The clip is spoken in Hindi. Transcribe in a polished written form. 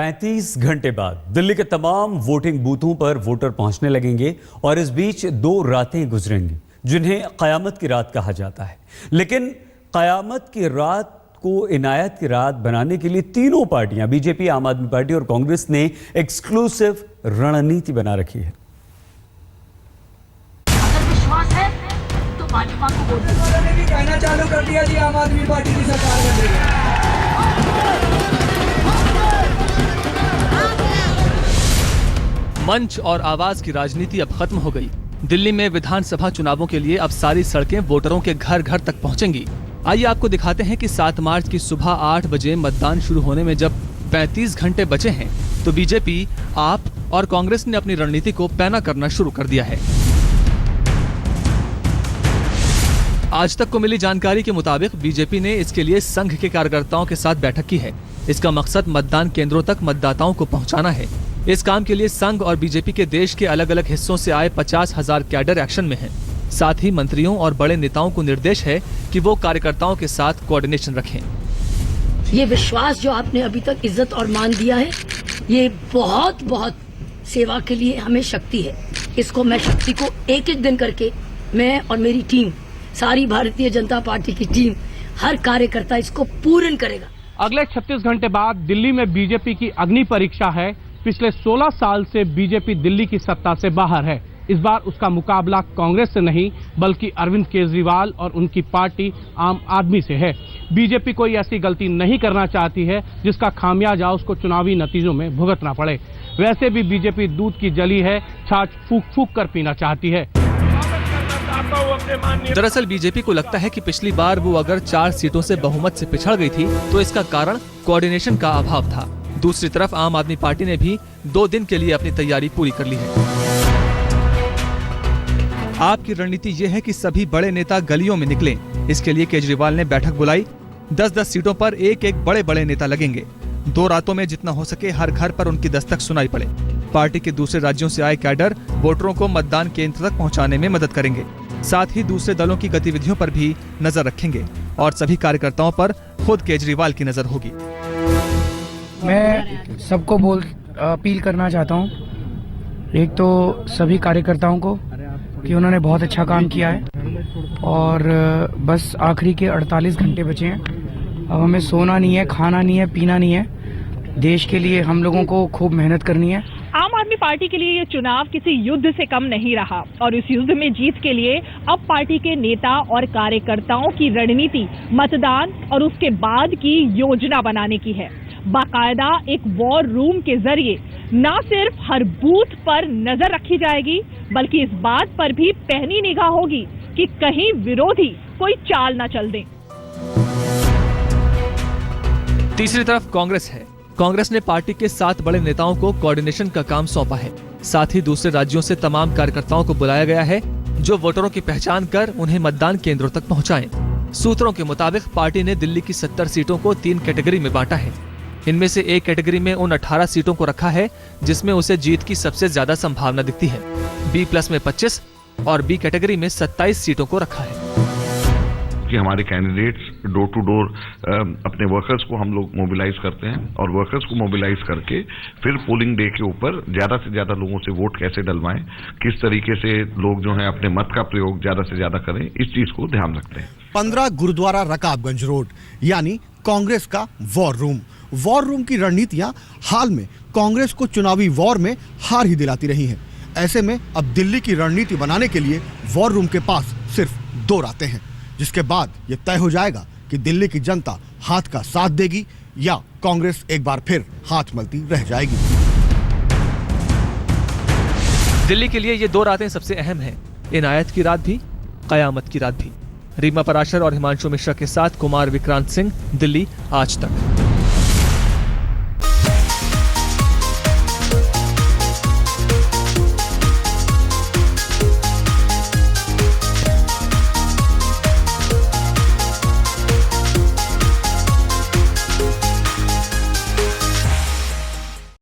35 घंटे बाद दिल्ली के तमाम वोटिंग बूथों पर वोटर पहुंचने लगेंगे और इस बीच 2 रातें गुजरेंगी जिन्हें कयामत की रात कहा जाता है। लेकिन कयामत की रात को इनायत की रात बनाने के लिए तीनों पार्टियां बीजेपी, आम आदमी पार्टी और कांग्रेस ने एक्सक्लूसिव रणनीति बना रखी है। अगर विश्वास है तो भाजपा को वोट दीजिए। कहना चालू कर दिया जी, आम आदमी पार्टी की सरकार बन रही है। मंच और आवाज की राजनीति अब खत्म हो गई। दिल्ली में विधानसभा चुनावों के लिए अब सारी सड़कें वोटरों के घर घर तक पहुंचेंगी। आइए आपको दिखाते हैं कि 7 मार्च की सुबह 8 बजे मतदान शुरू होने में जब 35 घंटे बचे हैं तो बीजेपी, आप और कांग्रेस ने अपनी रणनीति को पैना करना शुरू कर दिया है। आज तक को मिली जानकारी के मुताबिक बीजेपी ने इसके लिए संघ के कार्यकर्ताओं के साथ बैठक की है। इसका मकसद मतदान केंद्रों तक मतदाताओं को पहुंचाना है। इस काम के लिए संघ और बीजेपी के देश के अलग अलग हिस्सों से आए 50,000 कैडर एक्शन में हैं। साथ ही मंत्रियों और बड़े नेताओं को निर्देश है कि वो कार्यकर्ताओं के साथ कोऑर्डिनेशन रखें। ये विश्वास जो आपने अभी तक इज्जत और मान दिया है, ये बहुत बहुत सेवा के लिए हमें शक्ति है। इसको मैं शक्ति को एक एक दिन करके मैं और मेरी टीम, सारी भारतीय जनता पार्टी की टीम, हर कार्यकर्ता इसको पूर्ण करेगा। अगले 36 घंटे बाद दिल्ली में बीजेपी की अग्नि परीक्षा है। पिछले 16 साल से बीजेपी दिल्ली की सत्ता से बाहर है। इस बार उसका मुकाबला कांग्रेस से नहीं बल्कि अरविंद केजरीवाल और उनकी पार्टी आम आदमी से है। बीजेपी कोई ऐसी गलती नहीं करना चाहती है जिसका खामियाजा उसको चुनावी नतीजों में भुगतना पड़े। वैसे भी बीजेपी दूध की जली है, छाछ फूक फूक कर पीना चाहती है। दरअसल बीजेपी को लगता है कि पिछली बार वो अगर 4 सीटों से बहुमत से पिछड़ गई थी तो इसका कारण कोऑर्डिनेशन का अभाव था। दूसरी तरफ आम आदमी पार्टी ने भी 2 दिन के लिए अपनी तैयारी पूरी कर ली है। आपकी रणनीति ये है कि सभी बड़े नेता गलियों में निकलें। इसके लिए केजरीवाल ने बैठक बुलाई। 10-10 सीटों पर एक बड़े बड़े नेता लगेंगे। 2 रातों में जितना हो सके हर घर पर उनकी दस्तक सुनाई पड़े। पार्टी के दूसरे राज्यों से आए कैडर वोटरों को मतदान केंद्र तक पहुंचाने में मदद करेंगे। साथ ही दूसरे दलों की गतिविधियों पर भी नजर रखेंगे और सभी कार्यकर्ताओं पर खुद केजरीवाल की नजर होगी। मैं सबको अपील करना चाहता हूँ, एक तो सभी कार्यकर्ताओं को कि उन्होंने बहुत अच्छा काम किया है और बस आखिरी के 48 घंटे बचे हैं। अब हमें सोना नहीं है, खाना नहीं है, पीना नहीं है। देश के लिए हम लोगों को खूब मेहनत करनी है। आम आदमी पार्टी के लिए ये चुनाव किसी युद्ध से कम नहीं रहा और इस युद्ध में जीत के लिए अब पार्टी के नेता और कार्यकर्ताओं की रणनीति मतदान और उसके बाद की योजना बनाने की है। बाकायदा एक वॉर रूम के जरिए न सिर्फ हर बूथ पर नजर रखी जाएगी बल्कि इस बात पर भी पैनी निगाह होगी कि कहीं विरोधी कोई चाल न चल दें। तीसरी तरफ कांग्रेस है। कांग्रेस ने पार्टी के 7 बड़े नेताओं को कोऑर्डिनेशन का काम सौंपा है। साथ ही दूसरे राज्यों से तमाम कार्यकर्ताओं को बुलाया गया है जो वोटरों की पहचान कर उन्हें मतदान केंद्रों तक पहुंचाएं। सूत्रों के मुताबिक पार्टी ने दिल्ली की 70 सीटों को 3 कैटेगरी में बांटा है। इनमें से एक कैटेगरी में उन 18 सीटों को रखा है जिसमें उसे जीत की सबसे ज्यादा संभावना दिखती है। B+ में 25 और B कैटेगरी में 27 सीटों को रखा है। कि हमारे कैंडिडेट्स डोर टू डोर अपने वर्कर्स को हम लोग मोबिलाइज करते हैं और वर्कर्स को मोबिलाइज करके फिर पोलिंग डे के ऊपर ज्यादा से ज्यादा लोगों से वोट कैसे डलवाएं, किस तरीके से लोग जो है अपने मत का प्रयोग ज्यादा से ज्यादा करें, इस चीज को ध्यान रखते हैं। 15 गुरुद्वारा रकाबगंज रोड यानी कांग्रेस का वॉर रूम। वॉर रूम की रणनीतियां हाल में कांग्रेस को चुनावी वॉर में हार ही दिलाती रही हैं। ऐसे में अब दिल्ली की रणनीति बनाने के लिए वॉर रूम के पास सिर्फ 2 रातें हैं, जिसके बाद ये तय हो जाएगा कि दिल्ली की जनता हाथ का साथ देगी या कांग्रेस एक बार फिर हाथ मलती रह जाएगी। दिल्ली के लिए ये 2 रातें सबसे अहम हैं। इनायत की रात भी, कयामत की रात भी। रीमा पराशर और हिमांशु मिश्रा के साथ कुमार विक्रांत सिंह, दिल्ली आज तक।